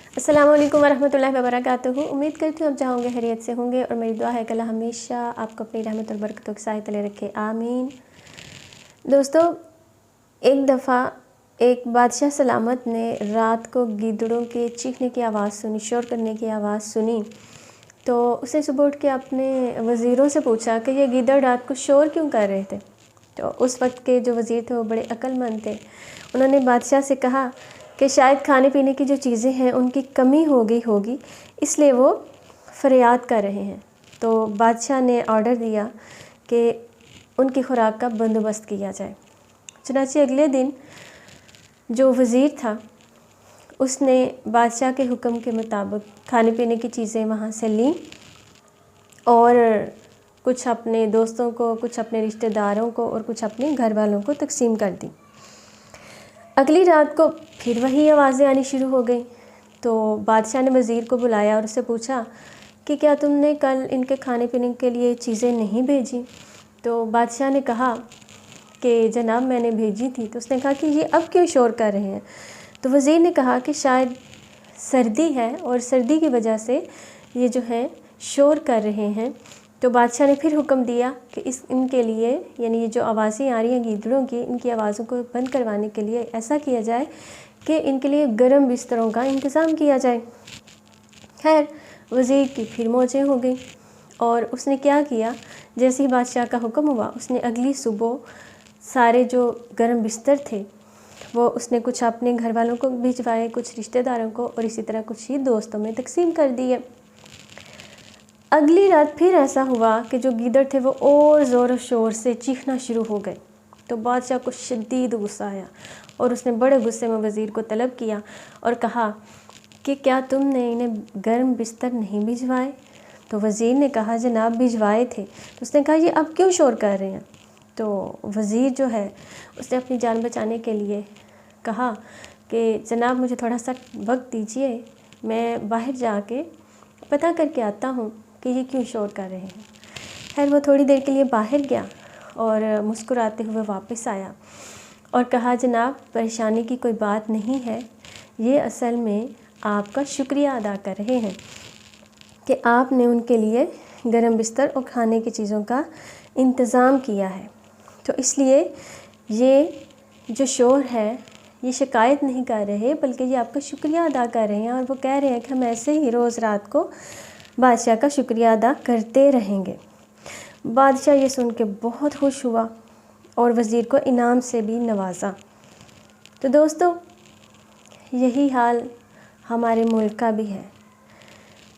अस्सलामु अलैकुम वरहमतुल्लाहि वबरकातुहू। उम्मीद करती हूँ आप जहाँ होंगे खैरियत से होंगे और मेरी दुआ है कि अल्लाह हमेशा आपको अपनी रहमत और बरकतों के साए तले रखे, आमीन। दोस्तों, एक दफ़ा एक बादशाह सलामत ने रात को गीदड़ों के चीखने की आवाज़ सुनी, शोर करने की आवाज़ सुनी। तो उसने सुबह उठ के अपने वज़ीरों से पूछा कि ये गीदड़ रात को शोर क्यों कर रहे थे। तो उस वक्त के जो वज़ीर थे वो बड़े अक्लमंद थे। उन्होंने बादशाह से कहा कि शायद खाने पीने की जो चीज़ें हैं उनकी कमी हो गई होगी, इसलिए वो फरियाद कर रहे हैं। तो बादशाह ने ऑर्डर दिया कि उनकी खुराक का बंदोबस्त किया जाए। चुनांचे अगले दिन जो वज़ीर था उसने बादशाह के हुक्म के मुताबिक खाने पीने की चीज़ें वहाँ से लीं और कुछ अपने दोस्तों को, कुछ अपने रिश्तेदारों को और कुछ अपने घर वालों को तकसीम कर दी। अगली रात को फिर वही आवाज़ें आनी शुरू हो गई। तो बादशाह ने वज़ीर को बुलाया और उससे पूछा कि क्या तुमने कल इनके खाने पीने के लिए चीज़ें नहीं भेजी। तो बादशाह ने कहा कि जनाब मैंने भेजी थी। तो उसने कहा कि ये अब क्यों शोर कर रहे हैं। तो वज़ीर ने कहा कि शायद सर्दी है और सर्दी की वजह से ये जो है शोर कर रहे हैं। तो बादशाह ने फिर हुक्म दिया कि इनके लिए, यानी ये जो आवाज़ें आ रही हैं गीदड़ों की, इनकी आवाज़ों को बंद करवाने के लिए ऐसा किया जाए कि इनके लिए गर्म बिस्तरों का इंतज़ाम किया जाए। खैर, वज़ीर की फिर मौजें हो गई और उसने क्या किया, जैसे ही बादशाह का हुक्म हुआ उसने अगली सुबह सारे जो गर्म बिस्तर थे वो उसने कुछ अपने घर वालों को भिजवाए, कुछ रिश्तेदारों को और इसी तरह कुछ ही दोस्तों में तकसीम कर दिए। अगली रात फिर ऐसा हुआ कि जो गीदड़ थे वो और ज़ोर शोर से चीखना शुरू हो गए। तो बादशाह को शदीद गुस्सा आया और उसने बड़े गुस्से में वज़ीर को तलब किया और कहा कि क्या तुमने इन्हें गर्म बिस्तर नहीं भिजवाए। तो वज़ीर ने कहा जनाब भिजवाए थे। तो उसने कहा ये अब क्यों शोर कर रहे हैं। तो वज़ीर जो है उसने अपनी जान बचाने के लिए कहा कि जनाब मुझे थोड़ा सा वक्त दीजिए, मैं बाहर जाके पता करके आता हूँ कि ये क्यों शोर कर रहे हैं। खैर वो थोड़ी देर के लिए बाहर गया और मुस्कुराते हुए वापस आया और कहा जनाब परेशानी की कोई बात नहीं है, ये असल में आपका शुक्रिया अदा कर रहे हैं कि आपने उनके लिए गर्म बिस्तर और खाने की चीज़ों का इंतज़ाम किया है। तो इसलिए ये जो शोर है ये शिकायत नहीं कर रहे बल्कि ये आपका शुक्रिया अदा कर रहे हैं और वो कह रहे हैं कि हम ऐसे ही रोज़ रात को बादशाह का शुक्रिया अदा करते रहेंगे। बादशाह ये सुन के बहुत खुश हुआ और वज़ीर को इनाम से भी नवाजा। तो दोस्तों, यही हाल हमारे मुल्क का भी है।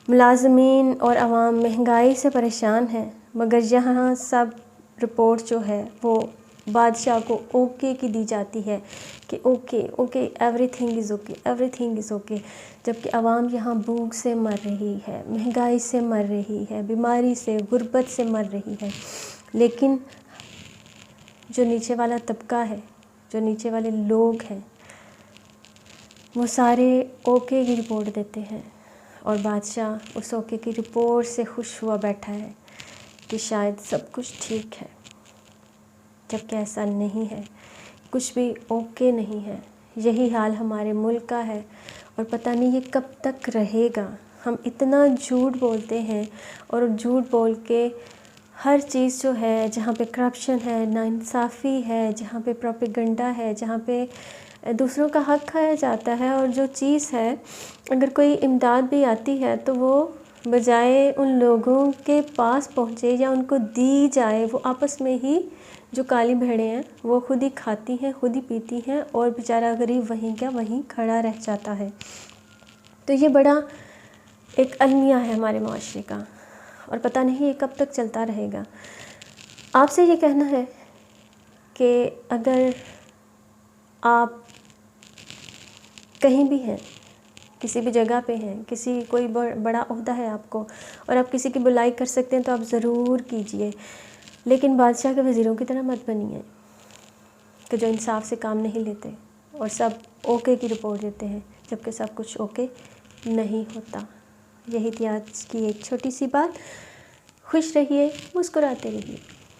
मुलाज़मीन और आवाम महंगाई से परेशान हैं, मगर यहाँ सब रिपोर्ट जो है वो बादशाह को ओके की दी जाती है कि okay okay everything is okay, everything is okay. जबकि आवाम यहाँ भूख से मर रही है, महंगाई से मर रही है, बीमारी से, गुर्बत से मर रही है। लेकिन जो नीचे वाला तबका है, जो नीचे वाले लोग हैं, वो सारे ओके की रिपोर्ट देते हैं और बादशाह उस ओके की रिपोर्ट से खुश हुआ बैठा है कि शायद सब कुछ ठीक है, जबकि ऐसा नहीं है, कुछ भी ओके नहीं है। यही हाल हमारे मुल्क का है और पता नहीं ये कब तक रहेगा। हम इतना झूठ बोलते हैं और झूठ बोल के हर चीज़ जो है, जहाँ पे करप्शन है, नाइंसाफ़ी है, जहाँ पे प्रोपेगेंडा है, जहाँ पे दूसरों का हक खाया जाता है और जो चीज़ है अगर कोई इमदाद भी आती है तो वो बजाय उन लोगों के पास पहुँचे या उनको दी जाए, वो आपस में ही जो काली भेड़ें हैं वो खुद ही खाती हैं, खुद ही पीती हैं और बेचारा गरीब वहीं क्या वहीं खड़ा रह जाता है। तो ये बड़ा एक अलमिया है हमारे माशरे का और पता नहीं ये कब तक चलता रहेगा। आपसे ये कहना है कि अगर आप कहीं भी हैं, किसी भी जगह पे हैं, किसी कोई बड़ा ओहदा है आपको और आप किसी की बुराई कर सकते हैं तो आप ज़रूर कीजिए, लेकिन बादशाह के वज़ीरों की तरह मत बनिए कि जो इंसाफ से काम नहीं लेते और सब ओके की रिपोर्ट देते हैं जबकि सब कुछ ओके नहीं होता। यही थी आज की एक छोटी सी बात। खुश रहिए, मुस्कुराते रहिए।